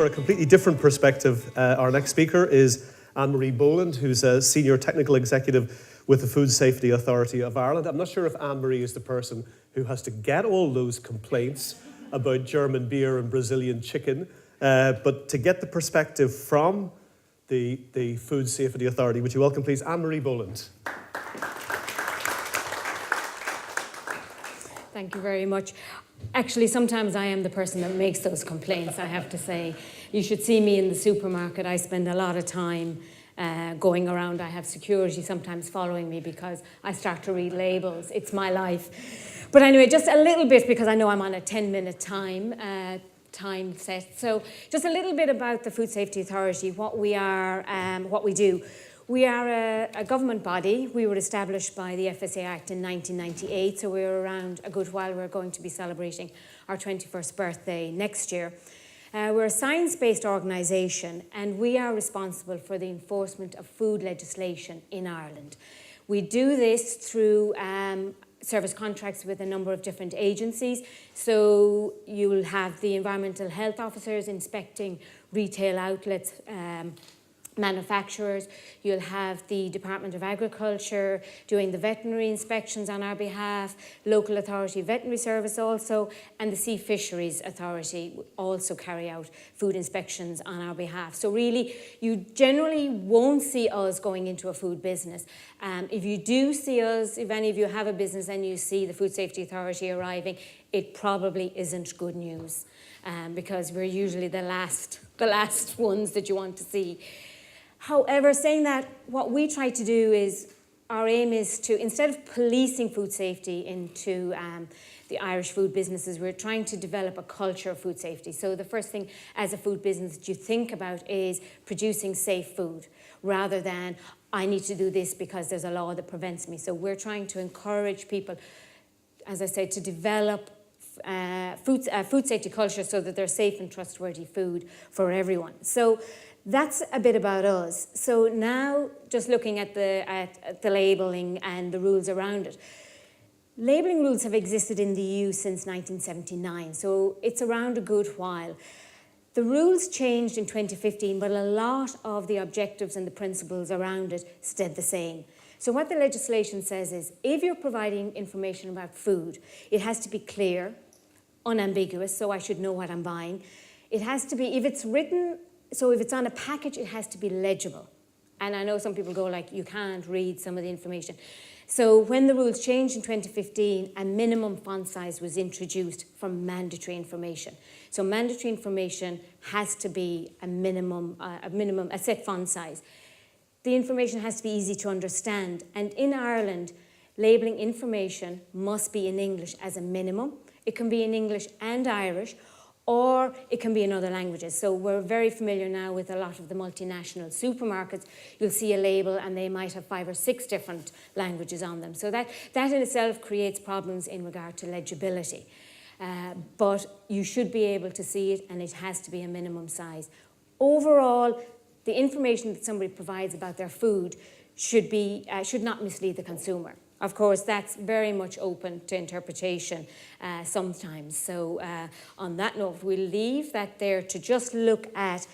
for a completely different perspective. Our next speaker is Anne-Marie Boland, who's a Senior Technical Executive with the Food Safety Authority of Ireland. I'm not sure if Anne-Marie is the person who has to get all those complaints about German beer and Brazilian chicken, but to get the perspective from the Food Safety Authority, would you welcome, please, Anne-Marie Boland. Thank you very much. Actually, sometimes I am the person that makes those complaints, I have to say. You should see me in the supermarket. I spend a lot of time going around. I have security sometimes following me because I start to read labels. It's my life. But anyway, just a little bit, because I know I'm on a 10-minute time set. So just a little bit about the Food Safety Authority, what we are, what we do. We are a government body. We were established by the FSAI Act in 1998, so we're around a good while. We're going to be celebrating our 21st birthday next year. We're a science-based organisation, and we are responsible for the enforcement of food legislation in Ireland. We do this through service contracts with a number of different agencies. So you'll have the environmental health officers inspecting retail outlets, manufacturers. You'll have the Department of Agriculture doing the veterinary inspections on our behalf, local authority veterinary service also, and the Sea Fisheries Authority also carry out food inspections on our behalf. So really, you generally won't see us going into a food business. If you do see us, if any of you have a business and you see the Food Safety Authority arriving, it probably isn't good news, because we're usually the last ones that you want to see. However, saying that, what we try to do is, our aim is to, instead of policing food safety into the Irish food businesses, we're trying to develop a culture of food safety. So the first thing as a food business that you think about is producing safe food, rather than, I need to do this because there's a law that prevents me. So we're trying to encourage people, as I said, to develop food safety culture so that they're safe and trustworthy food for everyone. So that's a bit about us. So now, just looking at the labelling and the rules around it. Labelling rules have existed in the EU since 1979, so it's around a good while. The rules changed in 2015, but a lot of the objectives and the principles around it stayed the same. So what the legislation says is, if you're providing information about food, it has to be clear, unambiguous, so I should know what I'm buying. It has to be, if it's written, so if it's on a package, it has to be legible. And I know some people go like, you can't read some of the information. So when the rules changed in 2015, a minimum font size was introduced for mandatory information. So mandatory information has to be a set font size. The information has to be easy to understand. And in Ireland, labelling information must be in English as a minimum. It can be in English and Irish, or it can be in other languages. So we're very familiar now with a lot of the multinational supermarkets. You'll see a label and they might have 5 or 6 different languages on them. So that in itself creates problems in regard to legibility. But you should be able to see it, and it has to be a minimum size. Overall, the information that somebody provides about their food should not mislead the consumer. Of course, that's very much open to interpretation sometimes. So on that note, we'll leave that there to just look at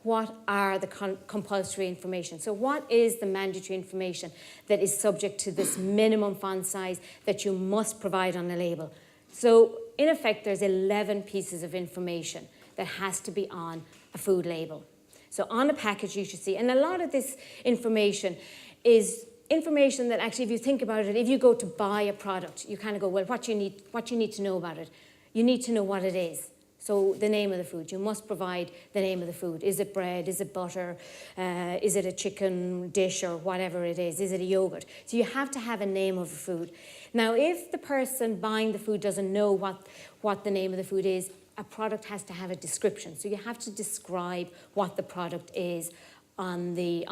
what are the compulsory information. So what is the mandatory information that is subject to this minimum font size that you must provide on the label? So in effect, there's 11 pieces of information that has to be on a food label. So on a package you should see, and a lot of this information is information that actually, if you think about it, if you go to buy a product, you kind of go, well, what you need to know about it. You need to know what it is. So the name of the food, you must provide the name of the food. Is it bread? Is it butter? Is it a chicken dish or whatever it is? Is it a yogurt? So you have to have a name of the food. Now, if the person buying the food doesn't know what the name of the food is, a product has to have a description. So you have to describe what the product is on the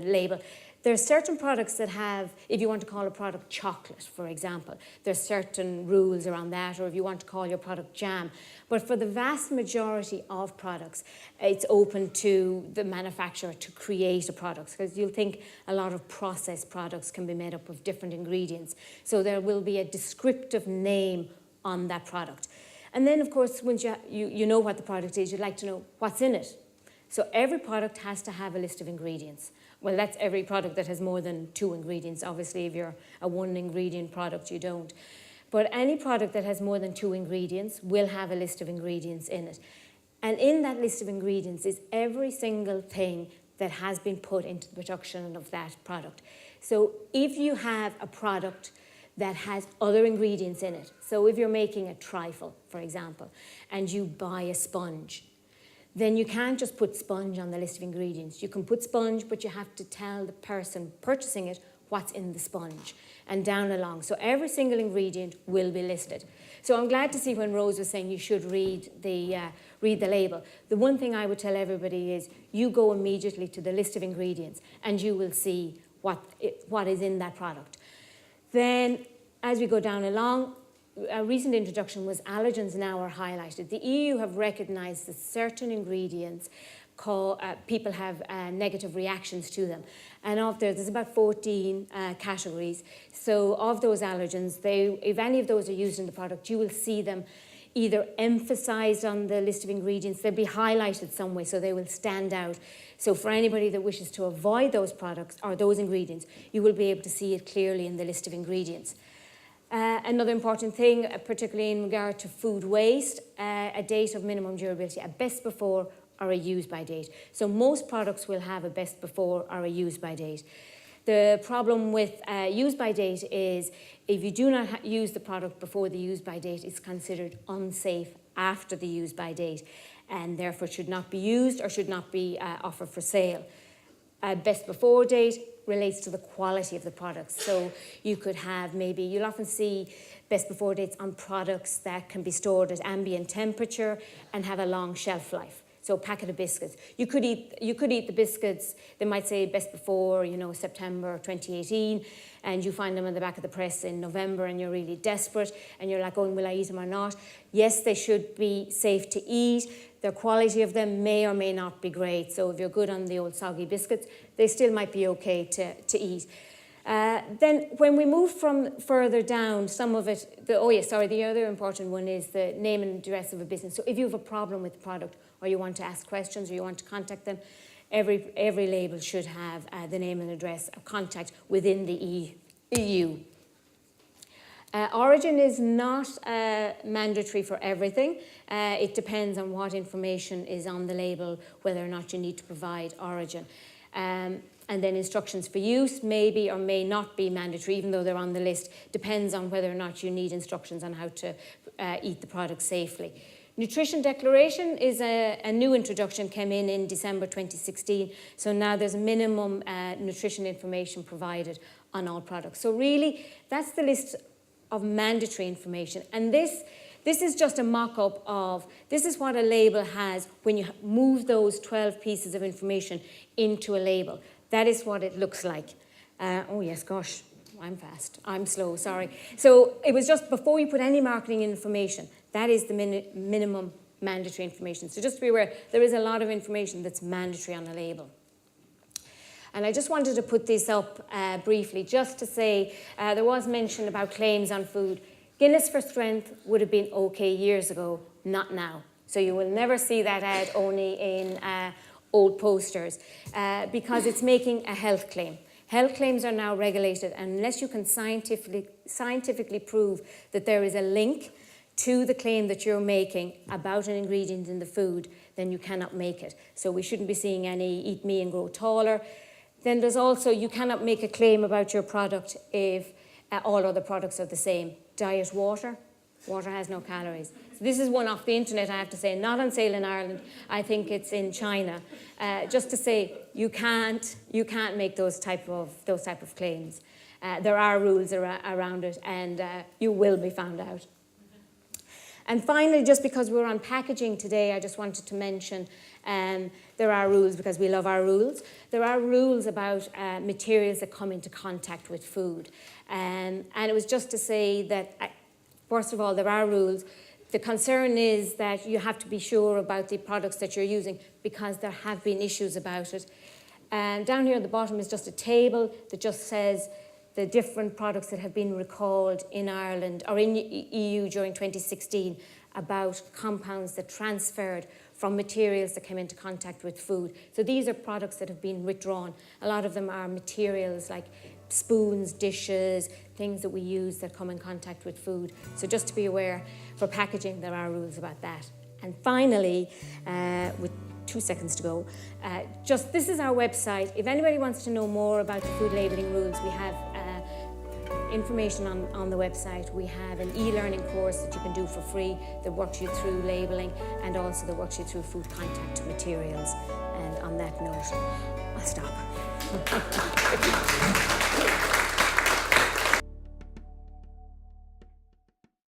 label. There are certain products that have, if you want to call a product chocolate, for example, there's certain rules around that, or if you want to call your product jam. But for the vast majority of products, it's open to the manufacturer to create a product, because you'll think a lot of processed products can be made up of different ingredients. So there will be a descriptive name on that product. And then, of course, once you know what the product is, you'd like to know what's in it. So every product has to have a list of ingredients. Well, that's every product that has more than 2 ingredients. Obviously, if you're a 1-ingredient product, you don't. But any product that has more than 2 ingredients will have a list of ingredients in it. And in that list of ingredients is every single thing that has been put into the production of that product. So if you have a product that has other ingredients in it, so if you're making a trifle, for example, and you buy a sponge, then you can't just put sponge on the list of ingredients. You can put sponge, but you have to tell the person purchasing it what's in the sponge, and down along. So every single ingredient will be listed. So I'm glad to see when Rose was saying you should read the label. The one thing I would tell everybody is you go immediately to the list of ingredients and you will see what is in that product. Then, as we go down along, a recent introduction was allergens now are highlighted. The EU have recognised that certain ingredients people have negative reactions to them. And there's about 14 categories. So of those allergens, if any of those are used in the product, you will see them either emphasised on the list of ingredients, they'll be highlighted some way so they will stand out. So for anybody that wishes to avoid those products or those ingredients, you will be able to see it clearly in the list of ingredients. Another important thing, particularly in regard to food waste, a date of minimum durability, a best before or a use by date. So most products will have a best before or a use by date. The problem with use by date is if you do not use the product before the use by date, it's considered unsafe after the use by date and therefore should not be used or should not be offered for sale. Best before date relates to the quality of the products. So you could have you'll often see best before dates on products that can be stored at ambient temperature and have a long shelf life. So a packet of biscuits. You could eat the biscuits, they might say best before, September 2018, and you find them on the back of the press in November and you're really desperate and you're like, will I eat them or not? Yes, they should be safe to eat. The quality of them may or may not be great. So if you're good on the old soggy biscuits, they still might be okay to eat. Then when we move from further down, some of it, the other important one is the name and address of a business. So if you have a problem with the product or you want to ask questions or you want to contact them, every label should have the name and address of contact within the EU. Origin is not mandatory for everything. It depends on what information is on the label, whether or not you need to provide origin. And then instructions for use may be or may not be mandatory, even though they're on the list. Depends on whether or not you need instructions on how to eat the product safely. Nutrition declaration is a new introduction, came in December 2016. So now there's minimum nutrition information provided on all products. So really, that's the list of mandatory information. And this is just a mock-up of, this is what a label has when you move those 12 pieces of information into a label. That is what it looks like. I'm fast. I'm slow, sorry. So it was just before you put any marketing information, that is the minimum mandatory information. So just to be aware, there is a lot of information that's mandatory on a label. And I just wanted to put this up briefly, just to say there was mention about claims on food. Guinness for strength would have been okay years ago, not now. So you will never see that ad only in old posters because it's making a health claim. Health claims are now regulated, and unless you can scientifically prove that there is a link to the claim that you're making about an ingredient in the food, then you cannot make it. So we shouldn't be seeing any eat me and grow taller. Then there's also, you cannot make a claim about your product if all other products are the same. Diet water. Water has no calories. So this is one off the internet, I have to say, not on sale in Ireland. I think it's in China. Just to say, you can't make those type of claims. There are rules around it, and you will be found out. And finally, just because we're on packaging today, I just wanted to mention there are rules, because we love our rules. There are rules about materials that come into contact with food. And it was just to say that, first of all, there are rules. The concern is that you have to be sure about the products that you're using, because there have been issues about it. And down here at the bottom is just a table that just says the different products that have been recalled in Ireland or in EU during 2016 about compounds that transferred from materials that came into contact with food. So these are products that have been withdrawn. A lot of them are materials like spoons, dishes, things that we use that come in contact with food. So just to be aware, for packaging, there are rules about that. And finally, with 2 seconds to go, this is our website. If anybody wants to know more about the food labelling rules, we have information on the website. We have an e-learning course that you can do for free that works you through labelling and also that works you through food contact materials. And on that note, I'll stop.